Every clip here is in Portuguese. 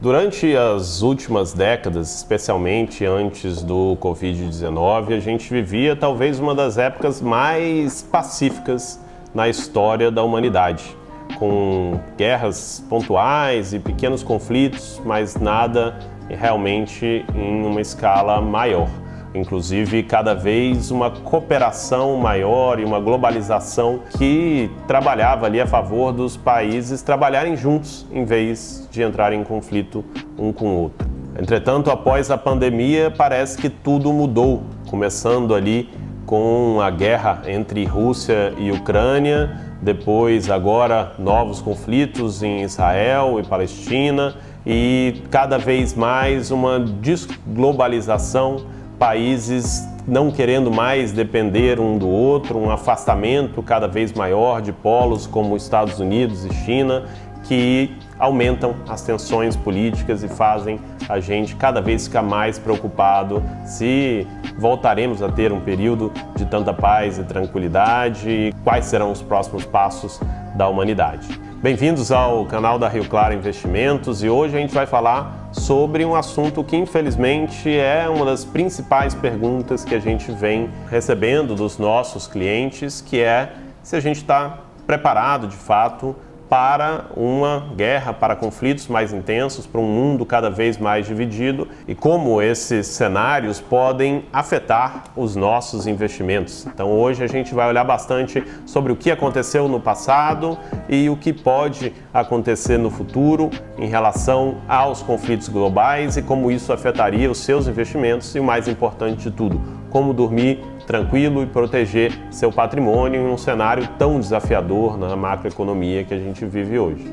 Durante as últimas décadas, especialmente antes do Covid-19, a gente vivia talvez uma das épocas mais pacíficas na história da humanidade, com guerras pontuais e pequenos conflitos, mas nada realmente em uma escala maior. Inclusive, cada vez uma cooperação maior e uma globalização que trabalhava ali a favor dos países trabalharem juntos em vez de entrarem em conflito um com o outro. Entretanto, após a pandemia, parece que tudo mudou, começando ali com a guerra entre Rússia e Ucrânia, depois agora novos conflitos em Israel e Palestina e cada vez mais uma desglobalização, países não querendo mais depender um do outro, um afastamento cada vez maior de polos como Estados Unidos e China, que aumentam as tensões políticas e fazem a gente cada vez ficar mais preocupado se voltaremos a ter um período de tanta paz e tranquilidade e quais serão os próximos passos da humanidade. Bem-vindos ao canal da Rio Claro Investimentos e hoje a gente vai falar sobre um assunto que infelizmente é uma das principais perguntas que a gente vem recebendo dos nossos clientes, que é se a gente está preparado de fato para uma guerra, para conflitos mais intensos, para um mundo cada vez mais dividido e como esses cenários podem afetar os nossos investimentos. Então hoje a gente vai olhar bastante sobre o que aconteceu no passado e o que pode acontecer no futuro em relação aos conflitos globais e como isso afetaria os seus investimentos e o mais importante de tudo, como dormir tranquilo e proteger seu patrimônio em um cenário tão desafiador na macroeconomia que a gente vive hoje.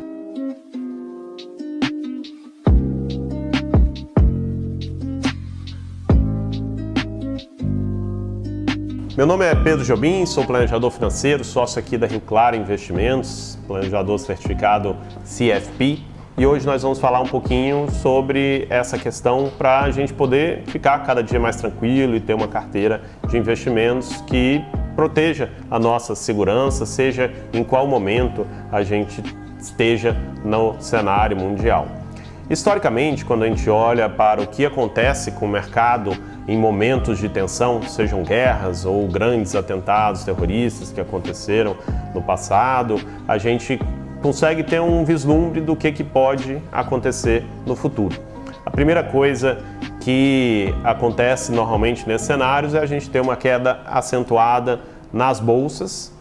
Meu nome é Pedro Jobim, sou planejador financeiro, sócio aqui da Rio Claro Investimentos, planejador certificado CFP. E hoje nós vamos falar um pouquinho sobre essa questão para a gente poder ficar cada dia mais tranquilo e ter uma carteira de investimentos que proteja a nossa segurança, seja em qual momento a gente esteja no cenário mundial. Historicamente, quando a gente olha para o que acontece com o mercado em momentos de tensão, sejam guerras ou grandes atentados terroristas que aconteceram no passado, a gente consegue ter um vislumbre do que pode acontecer no futuro. A primeira coisa que acontece normalmente nesses cenários é a gente ter uma queda acentuada nas bolsas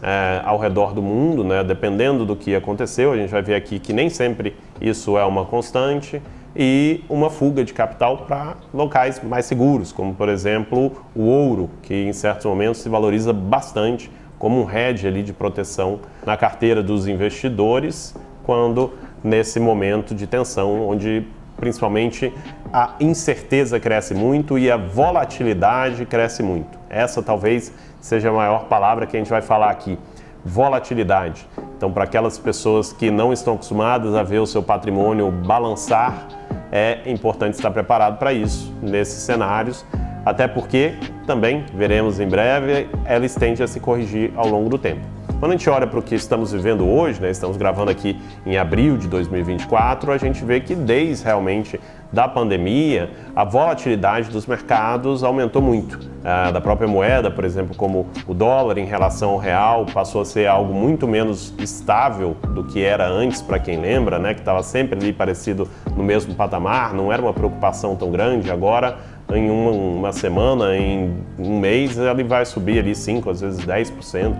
ao redor do mundo, né? Dependendo do que aconteceu, a gente vai ver aqui que nem sempre isso é uma constante, e uma fuga de capital para locais mais seguros, como por exemplo o ouro, que em certos momentos se valoriza bastante como um hedge ali de proteção na carteira dos investidores, quando nesse momento de tensão, onde principalmente a incerteza cresce muito e a volatilidade cresce muito. Essa talvez seja a maior palavra que a gente vai falar aqui, volatilidade. Então, para aquelas pessoas que não estão acostumadas a ver o seu patrimônio balançar, é importante estar preparado para isso nesses cenários, até porque, também veremos em breve, elas tendem a se corrigir ao longo do tempo. Quando a gente olha para o que estamos vivendo hoje, né, estamos gravando aqui em abril de 2024, a gente vê que desde realmente da pandemia, a volatilidade dos mercados aumentou muito. Da própria moeda, por exemplo, como o dólar em relação ao real, passou a ser algo muito menos estável do que era antes, para quem lembra, né, que estava sempre ali parecido no mesmo patamar, não era uma preocupação tão grande. Agora, em uma semana, em um mês, ele vai subir ali 5%, às vezes 10%.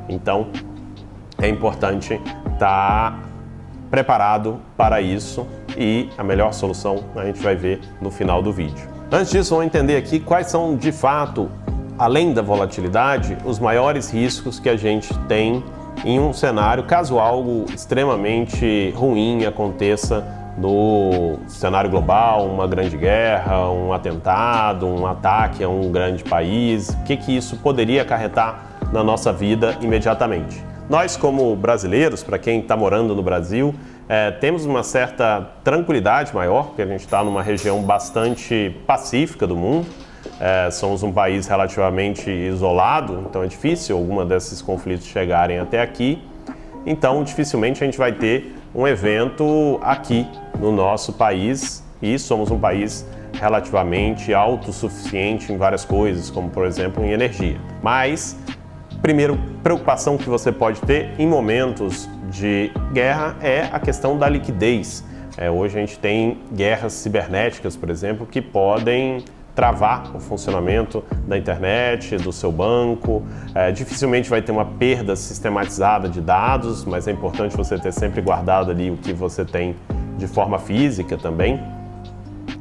Então, é importante estar preparado para isso e a melhor solução a gente vai ver no final do vídeo. Antes disso, vamos entender aqui quais são, de fato, além da volatilidade, os maiores riscos que a gente tem em um cenário, caso algo extremamente ruim aconteça no cenário global, uma grande guerra, um atentado, um ataque a um grande país, o que isso poderia acarretar na nossa vida imediatamente. Nós, como brasileiros, para quem está morando no Brasil, temos uma certa tranquilidade maior, porque a gente está numa região bastante pacífica do mundo. Somos um país relativamente isolado, então é difícil alguma desses conflitos chegarem até aqui. Então, dificilmente a gente vai ter um evento aqui no nosso país, e somos um país relativamente autossuficiente em várias coisas, como por exemplo em energia. Mas, primeira preocupação que você pode ter em momentos de guerra é a questão da liquidez. Hoje a gente tem guerras cibernéticas, por exemplo, que podem travar o funcionamento da internet, do seu banco. Dificilmente vai ter uma perda sistematizada de dados, mas é importante você ter sempre guardado ali o que você tem de forma física também.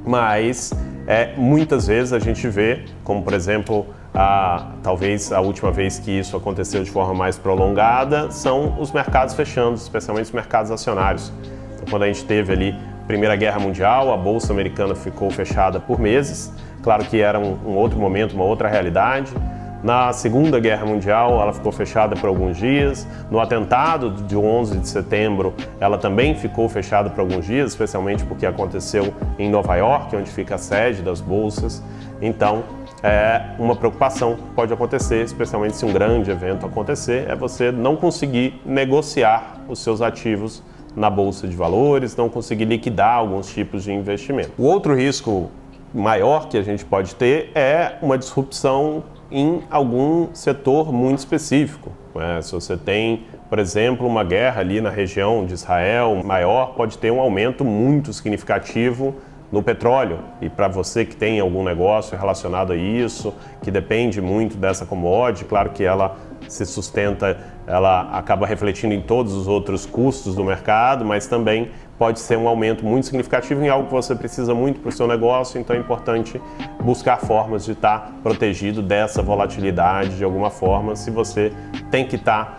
Mas muitas vezes a gente vê, como por exemplo, talvez a última vez que isso aconteceu de forma mais prolongada, são os mercados fechando, especialmente os mercados acionários. Então, quando a gente teve ali a Primeira Guerra Mundial, a Bolsa Americana ficou fechada por meses. Claro que era um outro momento, uma outra realidade. Na Segunda Guerra Mundial, ela ficou fechada por alguns dias. No atentado de 11 de setembro, ela também ficou fechada por alguns dias, especialmente porque aconteceu em Nova York, onde fica a sede das bolsas. Então, uma preocupação que pode acontecer, especialmente se um grande evento acontecer, é você não conseguir negociar os seus ativos na Bolsa de Valores, não conseguir liquidar alguns tipos de investimento. O outro risco maior que a gente pode ter é uma disrupção em algum setor muito específico. Se você tem, por exemplo, uma guerra ali na região de Israel maior, pode ter um aumento muito significativo no petróleo. E para você que tem algum negócio relacionado a isso, que depende muito dessa commodity, claro que ela se sustenta, ela acaba refletindo em todos os outros custos do mercado, mas também pode ser um aumento muito significativo em algo que você precisa muito para o seu negócio, então é importante buscar formas de estar protegido dessa volatilidade de alguma forma, se você tem que estar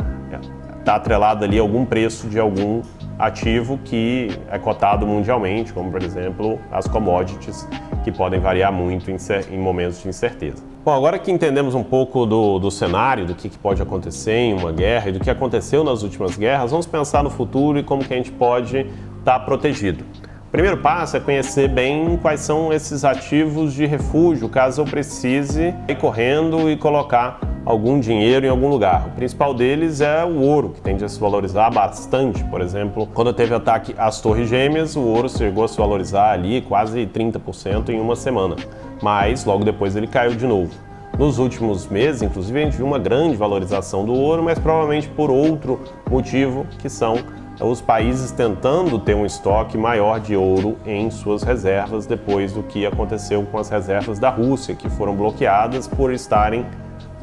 atrelado ali a algum preço de algum ativo que é cotado mundialmente, como por exemplo as commodities, que podem variar muito em momentos de incerteza. Bom, agora que entendemos um pouco do cenário, do que pode acontecer em uma guerra e do que aconteceu nas últimas guerras, vamos pensar no futuro e como que a gente pode estar protegido. O primeiro passo é conhecer bem quais são esses ativos de refúgio, caso eu precise ir correndo e colocar algum dinheiro em algum lugar. O principal deles é o ouro, que tende a se valorizar bastante. Por exemplo, quando teve ataque às Torres Gêmeas, o ouro chegou a se valorizar ali quase 30% em uma semana, mas logo depois ele caiu de novo. Nos últimos meses, inclusive, a gente viu uma grande valorização do ouro, mas provavelmente por outro motivo, que são os países tentando ter um estoque maior de ouro em suas reservas depois do que aconteceu com as reservas da Rússia, que foram bloqueadas por estarem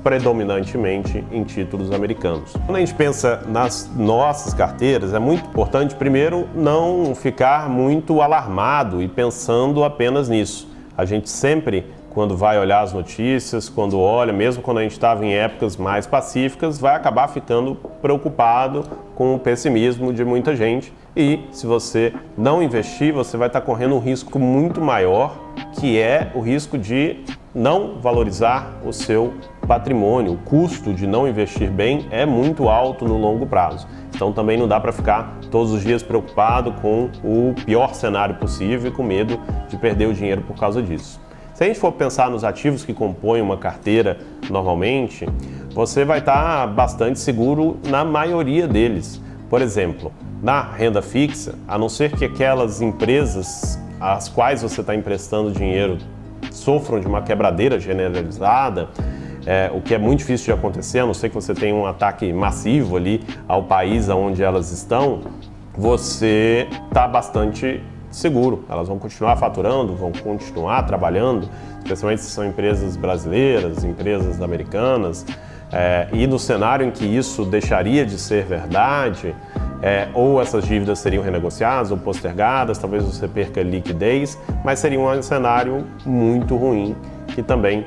predominantemente em títulos americanos. Quando a gente pensa nas nossas carteiras, é muito importante, primeiro, não ficar muito alarmado e pensando apenas nisso. A gente sempre, quando vai olhar as notícias, quando olha, mesmo quando a gente estava em épocas mais pacíficas, vai acabar ficando preocupado com o pessimismo de muita gente. E se você não investir, você vai estar correndo um risco muito maior, que é o risco de não valorizar o seu patrimônio. O custo de não investir bem é muito alto no longo prazo. Então também não dá para ficar todos os dias preocupado com o pior cenário possível e com medo de perder o dinheiro por causa disso. Se a gente for pensar nos ativos que compõem uma carteira normalmente, você vai estar bastante seguro na maioria deles. Por exemplo, na renda fixa, a não ser que aquelas empresas às quais você está emprestando dinheiro sofram de uma quebradeira generalizada, o que é muito difícil de acontecer, a não ser que você tenha um ataque massivo ali ao país onde elas estão, você está bastante seguro. Elas vão continuar faturando, vão continuar trabalhando, especialmente se são empresas brasileiras, empresas americanas, e no cenário em que isso deixaria de ser verdade, ou essas dívidas seriam renegociadas ou postergadas, talvez você perca liquidez, mas seria um cenário muito ruim, que também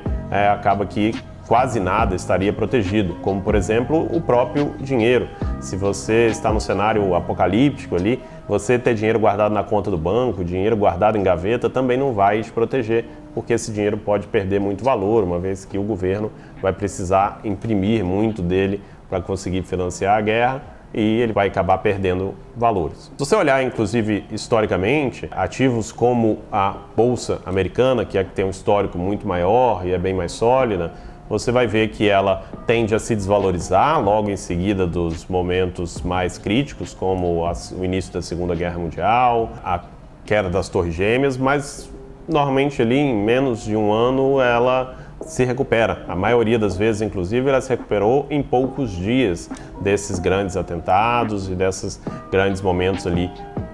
acaba que quase nada estaria protegido, como por exemplo o próprio dinheiro. Se você está no cenário apocalíptico ali, você ter dinheiro guardado na conta do banco, dinheiro guardado em gaveta, também não vai te proteger, porque esse dinheiro pode perder muito valor, uma vez que o governo vai precisar imprimir muito dele para conseguir financiar a guerra, e ele vai acabar perdendo valores. Se você olhar, inclusive, historicamente, ativos como a Bolsa Americana, que tem um histórico muito maior e é bem mais sólida, você vai ver que ela tende a se desvalorizar logo em seguida dos momentos mais críticos, como o início da Segunda Guerra Mundial, a queda das Torres Gêmeas, mas normalmente ali em menos de um ano ela se recupera. A maioria das vezes, inclusive, ela se recuperou em poucos dias desses grandes atentados e desses grandes momentos ali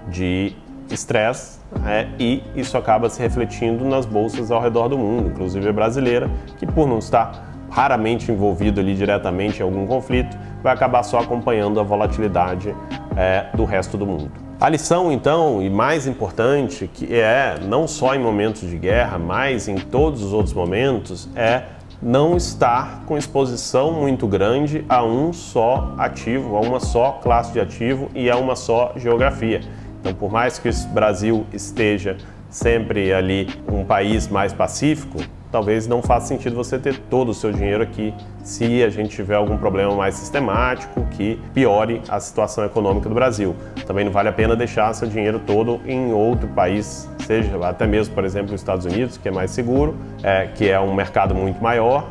de estresse, e isso acaba se refletindo nas bolsas ao redor do mundo, inclusive a brasileira, que por não estar raramente envolvido ali diretamente em algum conflito, vai acabar só acompanhando a volatilidade do resto do mundo. A lição, então, e mais importante, que é não só em momentos de guerra, mas em todos os outros momentos, é não estar com exposição muito grande a um só ativo, a uma só classe de ativo e a uma só geografia. Então, por mais que o Brasil esteja sempre ali um país mais pacífico, talvez não faça sentido você ter todo o seu dinheiro aqui se a gente tiver algum problema mais sistemático que piore a situação econômica do Brasil. Também não vale a pena deixar seu dinheiro todo em outro país, seja até mesmo, por exemplo, os Estados Unidos, que é mais seguro, que é um mercado muito maior,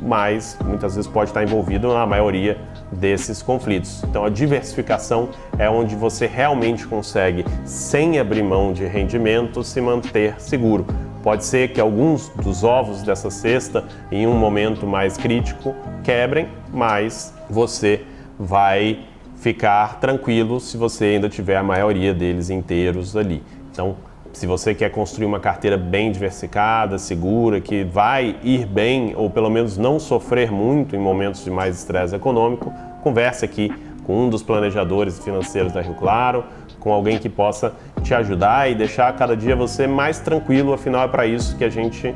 mas muitas vezes pode estar envolvido na maioria desses conflitos. Então a diversificação é onde você realmente consegue, sem abrir mão de rendimento, se manter seguro. Pode ser que alguns dos ovos dessa cesta, em um momento mais crítico, quebrem, mas você vai ficar tranquilo se você ainda tiver a maioria deles inteiros ali. Então, se você quer construir uma carteira bem diversificada, segura, que vai ir bem ou pelo menos não sofrer muito em momentos de mais estresse econômico, converse aqui com um dos planejadores financeiros da Rio Claro, com alguém que possa te ajudar e deixar cada dia você mais tranquilo. Afinal, é para isso que a gente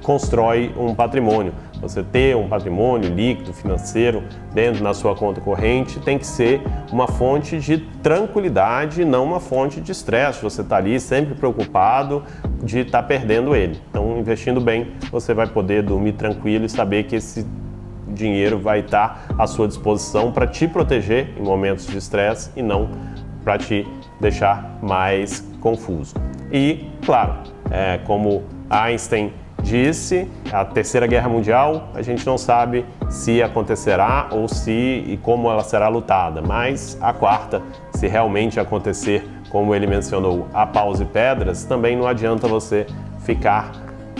constrói um patrimônio. Você ter um patrimônio líquido, financeiro, dentro da sua conta corrente, tem que ser uma fonte de tranquilidade, não uma fonte de estresse. Você está ali sempre preocupado de estar perdendo ele. Então, investindo bem, você vai poder dormir tranquilo e saber que esse dinheiro vai estar à sua disposição para te proteger em momentos de estresse e não para te deixar mais confuso. E, claro, como Einstein disse, a Terceira Guerra Mundial, a gente não sabe se acontecerá ou se e como ela será lutada, mas a quarta, se realmente acontecer, como ele mencionou, a paus e pedras, também não adianta você ficar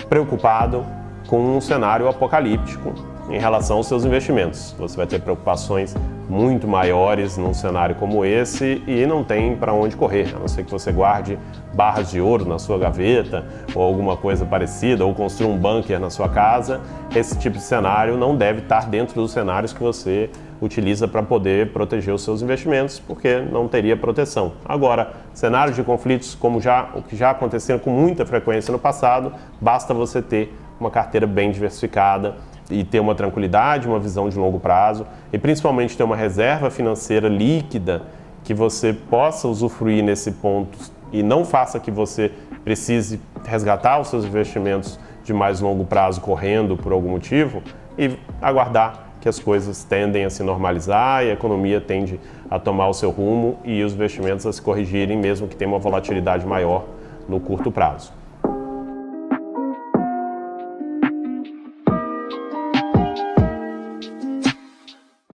preocupado com um cenário apocalíptico em relação aos seus investimentos. Você vai ter preocupações muito maiores num cenário como esse e não tem para onde correr, a não ser que você guarde barras de ouro na sua gaveta ou alguma coisa parecida, ou construa um bunker na sua casa. Esse tipo de cenário não deve estar dentro dos cenários que você utiliza para poder proteger os seus investimentos, porque não teria proteção. Agora, cenários de conflitos como o que já aconteceram com muita frequência no passado, basta você ter uma carteira bem diversificada e ter uma tranquilidade, uma visão de longo prazo e principalmente ter uma reserva financeira líquida que você possa usufruir nesse ponto e não faça que você precise resgatar os seus investimentos de mais longo prazo correndo por algum motivo e aguardar que as coisas tendem a se normalizar e a economia tende a tomar o seu rumo e os investimentos a se corrigirem, mesmo que tenha uma volatilidade maior no curto prazo.